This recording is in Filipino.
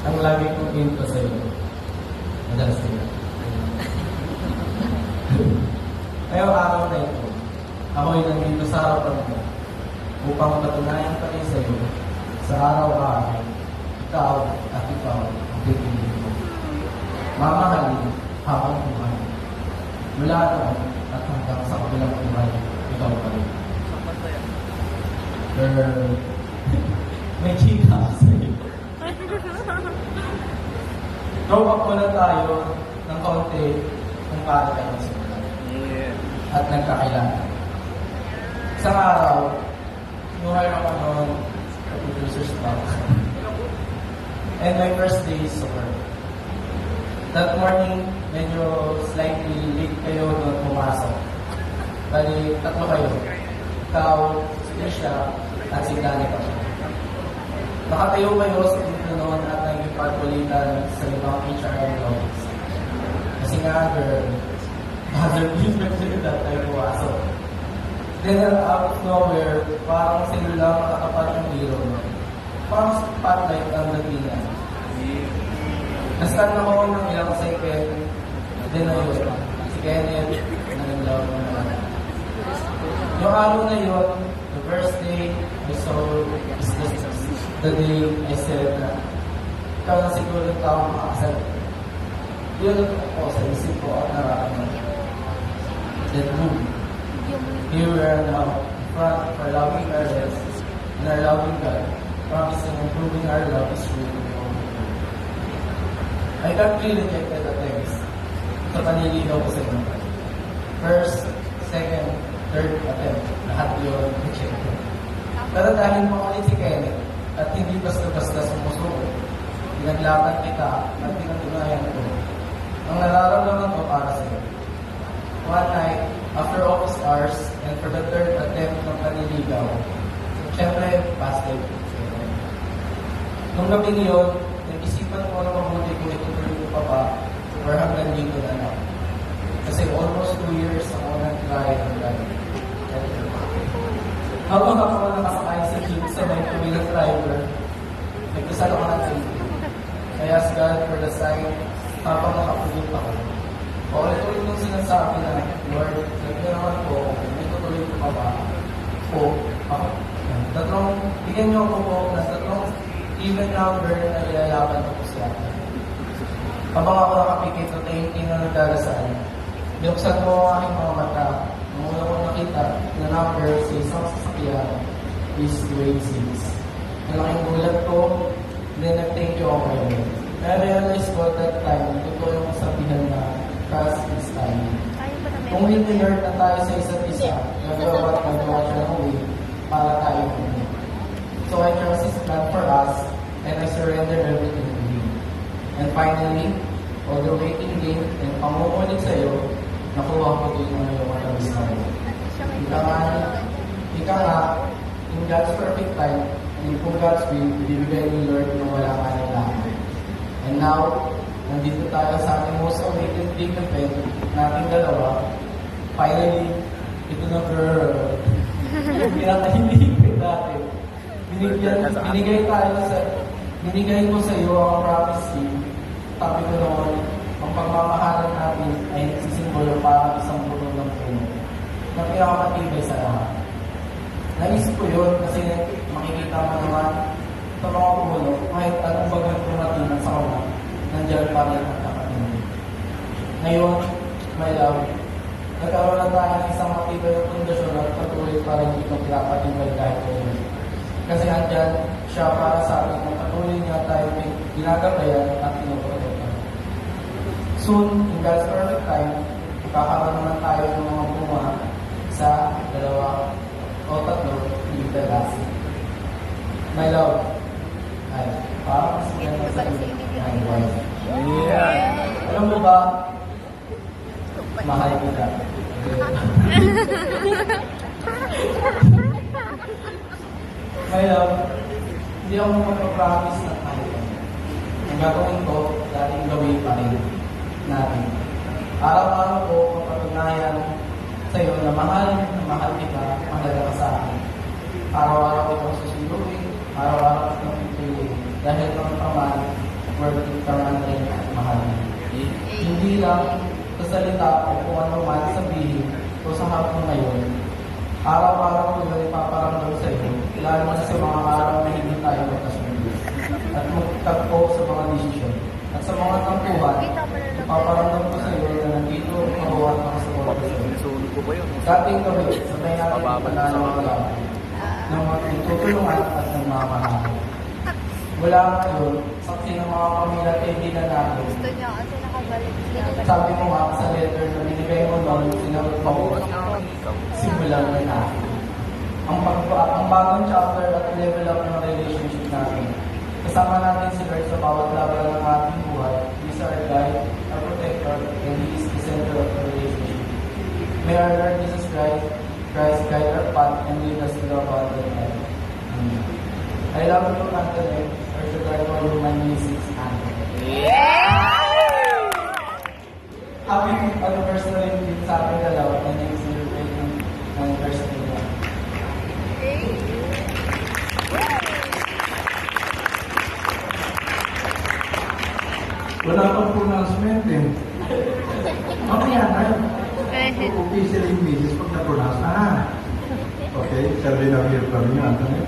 ang lagi kong intro sa'yo. Madalas nila. Ngayong araw na ito, ako'y nandito sa harapan mo upang patunayan pa rin sa'yo sa araw-araw, ikaw at ikaw ang pipiliin mo. Mamahalin habang buhay. Mula noon at hanggang sa kabilang buhay, ikaw pa rin. Girl, may chika ako sa'yo. Grow up muna tayo ng kaunti kung paano tayo simulan. At nagkakilala. Isang araw, nuhay ako noon sa producer's block. And my first day is work. That morning, medyo slightly late kayo doon pumasok. Bali, tatlo kayo. Ikaw, si Trisha, at si Danica. Nakatayo kayo sa dito noon at nagipagkulitan sa ibang HR office. Kasi nga, girl, other people that tayo pumasok. Then, out of nowhere, parang sila lang makatapat yung hero. Parang spotlight ang datingan. Nastan ako ng ilang second, then ayun, si Kenneth, nangilaw mo naman. Yung araw na yun, the first day I saw is the day I said na ikaw na siguro yung tao makakasal. Yun ako sa isip ko at nararamdaman. Then boom, here we are now, in front of our loving parents and our loving God, promising and proving our love is real. I got really rejected at times sa paniligaw ko sa inyo. First, second, third attempt, lahat yun rejected. Pero dahil makulit si Kenneth at hindi basta-basta sumusuko, pinaglaban kita at pinatunayan ko ang nararamdaman ko para sa iyo. One night, after office hours, and for the third attempt ng paniligaw, syempre, busted. Nung gabi yun, nag-isipan ko na mabuti kung itutuloy ko pa ba or hanggang dito na lang. Kasi almost 2 years ako nag-try and try. Habang ako nakasakay sa jeep sa may tuwilang driver, nagdasal ako ng safety. I asked God for the sign habang nakapulot ako. O ulit-ulit nung sinasabi na, Lord, nagkirawan ko kung itutuloy ko pa ba o ako. Bigyan niyo ako po na tatlong even number na ilalaban ko siya. Habang ako nakapikit sa tingin na nagdarasal, binuksan mo ang aking mga mata. Nung una ko nakita na number sa isang sasakyan is grade 6. Malaking gulat ko, then nag-thank you ako kayo. Na-realize ko at that time, totoo yung sabihan na trust is time. Kung winner na tayo sa isa't isa, nagawa at nagawa siya ng way para tayo puno. So I trust His plan for us, and I surrender everything to Him. And finally, all the waiting game and pangungulit sa iyo, nakuha ko din ang iyong matabis na ito. Ika nga, in God's perfect time, and kung God's will, ibibigay ni Lord na wala ka nailangan. And now, nandito tayo sa ating most awaited big event nating dalawa. Finally, ito na girl. Pinakahimik natin. Binigay ko sa iyo ang promise ring. Sabi ko noon, ang pagmamahalan natin ay nagsisimbolo para isang puno ng puno na pinakamatibay sa lahat. Naisip ko yun kasi makikita mo naman sa mga puno, kahit anong bagang tumatinan sa kawan, nandiyan pa rin ang kakatingin. Ngayon, my love, nagkaroon na tayo ng isang matibay ng pundasyon at patuloy pa rin itong pinapatibay kahit ngayon. Kasi andyan siya para sa atin na patuloy niya tayo ginagabayan at pinoprotektahan. Soon, in God's perfect time, kakaroon naman tayo ng mga bunga sa 2 o 3 litas. My love, ay, parang kasi yan ang sabi my wife. Yeah. Alam mo ba, mahal kita. My love, hindi ako magpapromise na kahit ano. Ang gagawin ko, dating gawin pa rin natin. Araw-araw ko kapatunayan sa iyo na mahal kita, mahalaga ka sa akin. Araw-araw ko itong susunduin, araw-araw ko itong pipiliin. Dahil ng pamahal, lang sa salita ko kung ano man sabihin o sa hapon ngayon, araw-araw ko na ipaparamdam sa iyo, lalo na sa mga araw na hindi tayo magkasundo at magtagpo sa mga desisyon. At sa mga tampuhan, ipaparamdam ko sa iyo na nandito mabuhat ako sa pagkasundo. Dating kami, sabay natin panalo ang laban ng mga tutulungan at ng mga panalo. Wala ngayon, saksi ng mga pamilya at kaibigan natin. Gusto niya kasi nakabalik. Sabi mo nga sa letter na binigay mo noon, sinagot pa ko, simulan na natin. Ang bagong chapter at level up ng relationship natin. Kasama natin si Lord sa bawat laban ng ating buhay. He is our guide, our protector, and He is the center of the relationship. May our Lord Jesus Christ guide our path and lead us to the abundant life. Amen. I love you, Antoinette, or should I call you my Mrs. Antoinette? Happy anniversary din sa akin dalawa na nag-celebrate ng anniversary niya. Wala pang pronouncement eh. Mamaya na yun. Official in business pag na-pronounce na ha. Okay, sabi na here from you, Anthony.